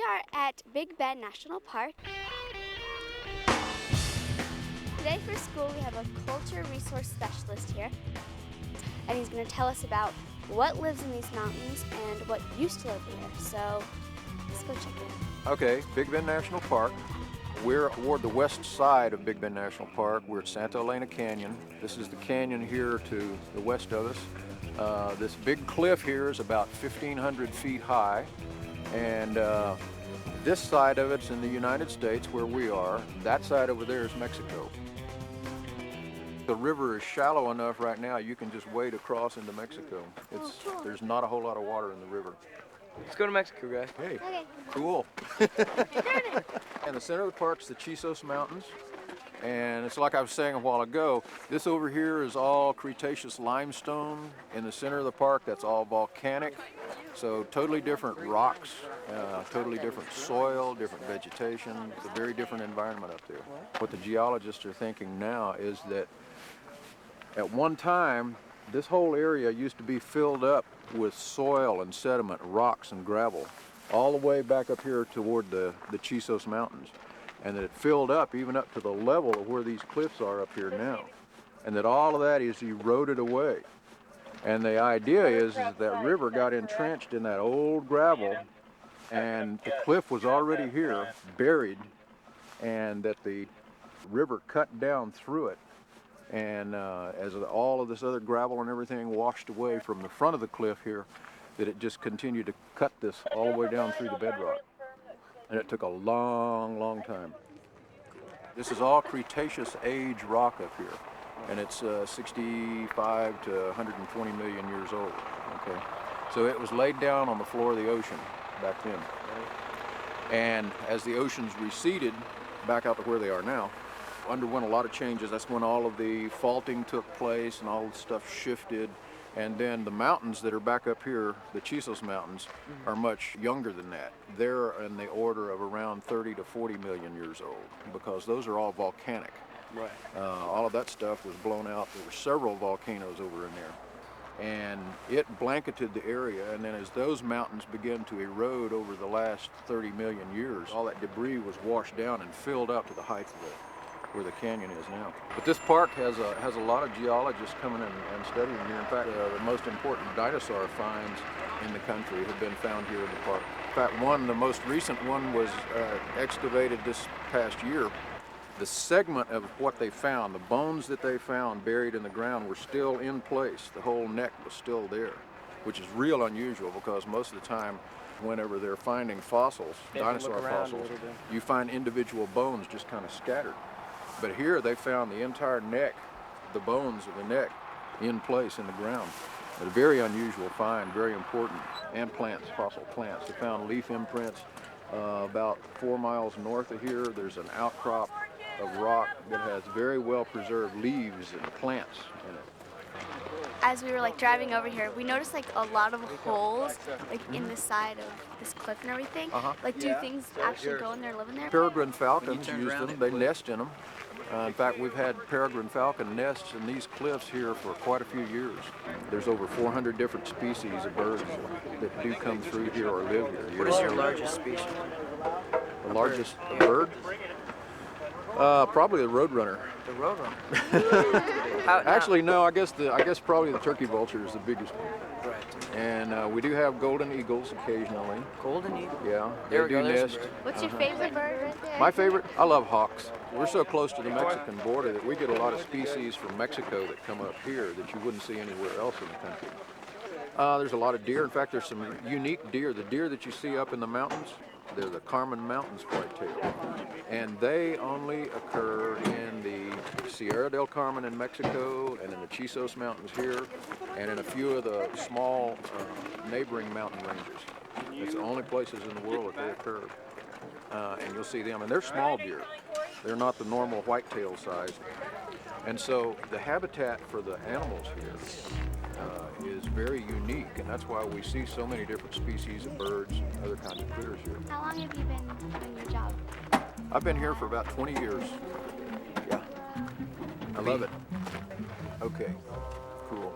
We are at Big Bend National Park. Today for school we have a culture resource specialist here, and he's going to tell us about what lives in these mountains and what used to live here. So let's go check it out. Okay, Big Bend National Park. We're toward the west side of Big Bend National Park. We're at Santa Elena Canyon. This is the canyon here to the west of us. This big cliff here is about 1,500 feet high, and this side of it's in the United States where we are. That side over there is Mexico. The river is shallow enough right now you can just wade across into Mexico. There's not a whole lot of water in the river. Let's go to Mexico, guys. Hey, Okay. cool. In the center of the park's the Chisos Mountains. And it's like I was saying a while ago, this over here is all Cretaceous limestone. In the center of the park, that's all volcanic. So totally different rocks, totally different soil, different vegetation. It's a very different environment up there. What the geologists are thinking now is that at one time, this whole area used to be filled up with soil and sediment, rocks and gravel, all the way back up here toward the Chisos Mountains. And that it filled up even up to the level of where these cliffs are up here now. And that all of that is eroded away. And the idea is that river got entrenched in that old gravel, and the cliff was already here, buried, and that the river cut down through it. And as all of this other gravel and everything washed away from the front of the cliff here, that it just continued to cut this all the way down through the bedrock. And it took a long, long time. This is all Cretaceous age rock up here, and it's 65 to 120 million years old. Okay, so it was laid down on the floor of the ocean back then. And as the oceans receded back out to where they are now, underwent a lot of changes. That's when all of the faulting took place and all the stuff shifted. And then the mountains that are back up here, the Chisos Mountains, are much younger than that. They're in the order of around 30 to 40 million years old, because those are all volcanic. Right. All of that stuff was blown out. There were several volcanoes over in there. And it blanketed the area, and then as those mountains began to erode over the last 30 million years, all that debris was washed down and filled up to the height of it, where the canyon is now. But this park has a lot of geologists coming in and studying here. In fact, the most important dinosaur finds in the country have been found here in the park. In fact, the most recent one was excavated this past year. The segment of what they found, the bones that they found buried in the ground, were still in place. The whole neck was still there, which is real unusual, because most of the time, whenever they're finding fossils, dinosaur fossils, you find individual bones just kind of scattered. But here they found the entire neck, the bones of the neck, in place in the ground. A very unusual find, very important. And plants, fossil plants. They found leaf imprints about 4 miles north of here. There's an outcrop of rock that has very well preserved leaves and plants in it. As we were driving over here, we noticed a lot of holes in the side of this cliff and everything. Do things actually go in there, live in there? Peregrine falcons use them. They nest in them. In fact, we've had peregrine falcon nests in these cliffs here for quite a few years. There's over 400 different species of birds that do come through here or live here. What is your largest species? The largest bird? Probably the roadrunner. The roadrunner. Actually, no. I guess probably the turkey vulture is the biggest one. Right. And we do have golden eagles occasionally. Golden eagle. Yeah, There they we do go. nest. What's your favorite bird right there? My favorite? I love hawks. We're so close to the Mexican border that we get a lot of species from Mexico that come up here that you wouldn't see anywhere else in the country. There's a lot of deer. In fact, there's some unique deer. The deer that you see up in the mountains, they're the Carmen Mountains whitetail. And they only occur in the Sierra del Carmen in Mexico, and in the Chisos Mountains here, and in a few of the small neighboring mountain ranges. It's the only places in the world that they occur. And you'll see them, and they're small deer. They're not the normal whitetail size. And so the habitat for the animals here is very unique, and that's why we see so many different species of birds and other kinds of critters here. How long have you been doing your job? I've been here for about 20 years. Yeah. I love it. Okay, cool.